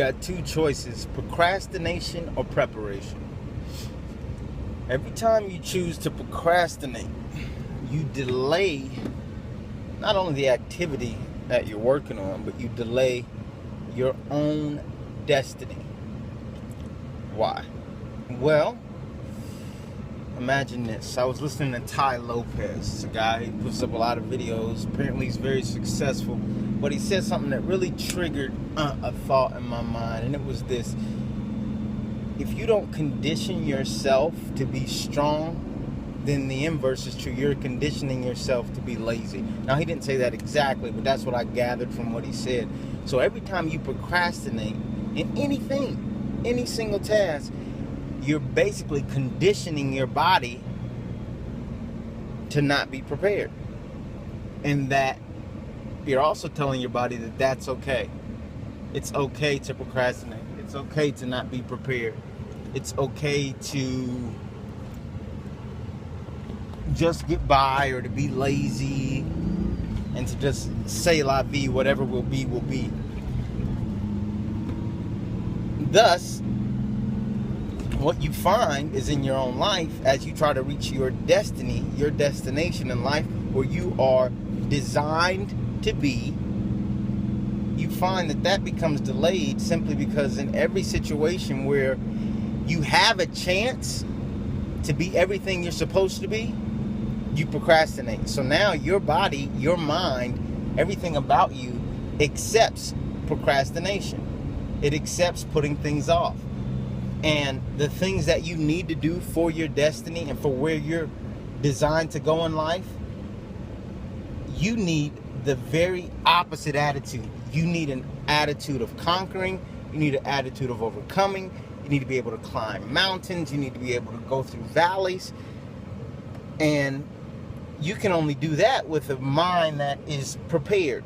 got two choices: procrastination or preparation. Every time you choose to procrastinate, you delay not only the activity that you're working on, but you delay your own destiny. Why? Well, imagine this. I was listening to Ty Lopez. It's a guy who puts up a lot of videos. Apparently he's very successful. But he said something that really triggered a thought in my mind. And it was this: if you don't condition yourself to be strong, then the inverse is true. You're conditioning yourself to be lazy. Now, he didn't say that exactly, but that's what I gathered from what he said. So every time you procrastinate in anything, any single task, you're basically conditioning your body to not be prepared. And that you're also telling your body that that's okay. It's okay to procrastinate. It's okay to not be prepared. It's okay to just get by, or to be lazy, and to just say la vie, whatever will be, will be. Thus, what you find is in your own life, as you try to reach your destiny, your destination in life, where you are designed to be, you find that becomes delayed simply because in every situation where you have a chance to be everything you're supposed to be, you procrastinate. So now your body, your mind, everything about you accepts procrastination. It accepts putting things off. And the things that you need to do for your destiny and for where you're designed to go in life, you need the very opposite attitude. You need an attitude of conquering. You need an attitude of overcoming. You need to be able to climb mountains. You need to be able to go through valleys. And you can only do that with a mind that is prepared.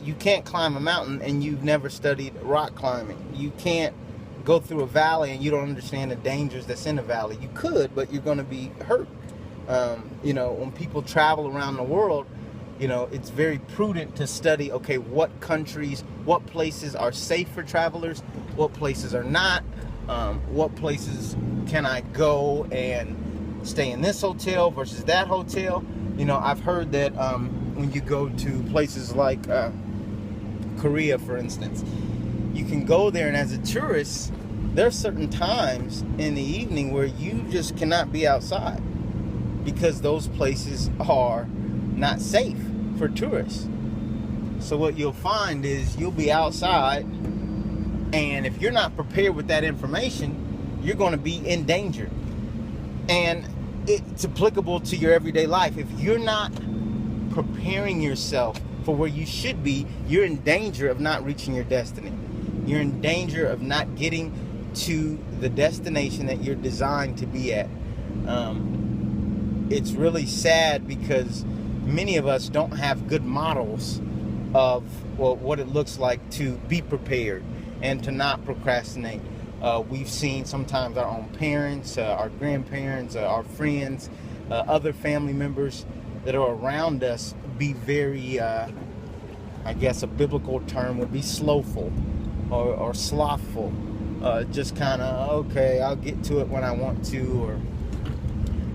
You can't climb a mountain and you've never studied rock climbing. You can't go through a valley and you don't understand the dangers that's in the valley. You could, but you're going to be hurt. When people travel around the world, it's very prudent to study, okay, what countries, what places are safe for travelers, what places are not, what places can I go and stay in this hotel versus that hotel. I've heard that when you go to places like Korea, for instance, you can go there, and as a tourist, there are certain times in the evening where you just cannot be outside because those places are not safe for tourists. So what you'll find is you'll be outside, and if you're not prepared with that information, you're going to be in danger. And it's applicable to your everyday life. If you're not preparing yourself for where you should be, you're in danger of not reaching your destiny. You're in danger of not getting to the destination that you're designed to be at. It's really sad because many of us don't have good models of what it looks like to be prepared and to not procrastinate. We've seen sometimes our own parents, our grandparents, our friends, other family members that are around us be very, I guess a biblical term would be slowful or slothful. Just kind of, okay, I'll get to it when I want to,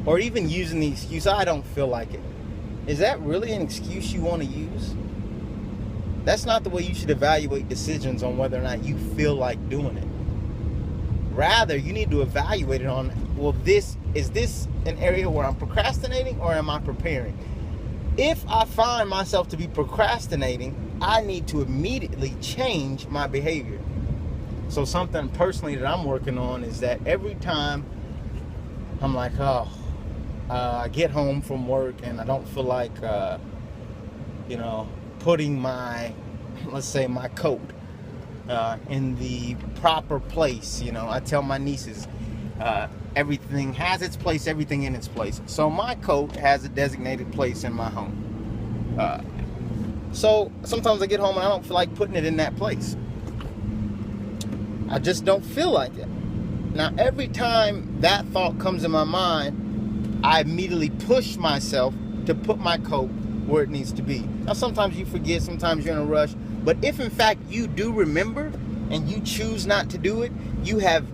or even using the excuse, I don't feel like it. Is that really an excuse you want to use? That's not the way you should evaluate decisions on whether or not you feel like doing it. Rather, you need to evaluate it on, is this an area where I'm procrastinating or am I preparing? If I find myself to be procrastinating, I need to immediately change my behavior. So something personally that I'm working on is that every time I'm like, I get home from work and I don't feel like, putting my coat in the proper place. I tell my nieces, everything has its place, everything in its place. So my coat has a designated place in my home. So sometimes I get home and I don't feel like putting it in that place. I just don't feel like it. Now, every time that thought comes in my mind, I immediately push myself to put my coat where it needs to be. Now, sometimes you forget, sometimes you're in a rush. But if, in fact, you do remember and you choose not to do it, you have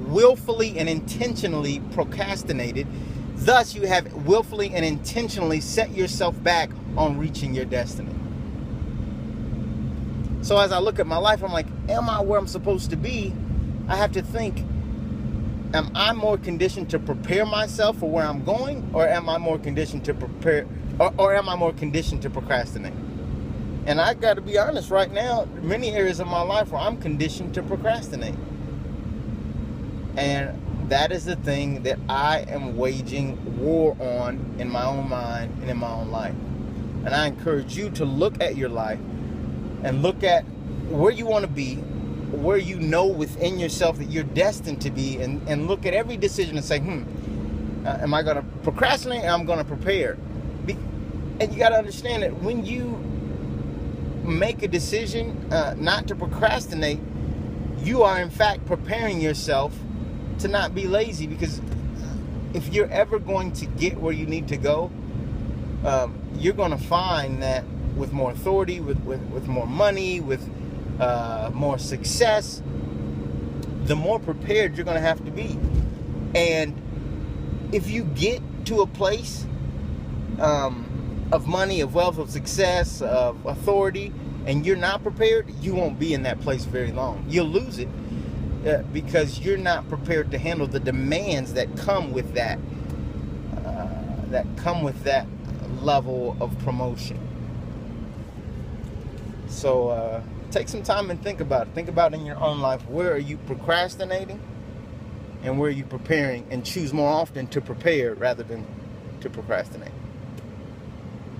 willfully and intentionally procrastinated. Thus, you have willfully and intentionally set yourself back on reaching your destiny. So as I look at my life, I'm like, am I where I'm supposed to be? I have to think, am I more conditioned to prepare myself for where I'm going, or am I more conditioned to prepare, or am I more conditioned to procrastinate? And I got to be honest, right now, many areas of my life where I'm conditioned to procrastinate. And that is the thing that I am waging war on in my own mind and in my own life. And I encourage you to look at your life and look at where you want to be, where you know within yourself that you're destined to be, and look at every decision and say, am I going to procrastinate or am I going to prepare? And you got to understand that when you make a decision not to procrastinate, you are in fact preparing yourself to not be lazy, because if you're ever going to get where you need to go, you're going to find that with more authority, with more money, with more success, the more prepared you're going to have to be. And if you get to a place of money, of wealth, of success, of authority, and you're not prepared, you won't be in that place very long. You'll lose it because you're not prepared to handle the demands that come with that level of promotion. So take some time and think about it. Think about in your own life, where are you procrastinating and where are you preparing, and choose more often to prepare rather than to procrastinate.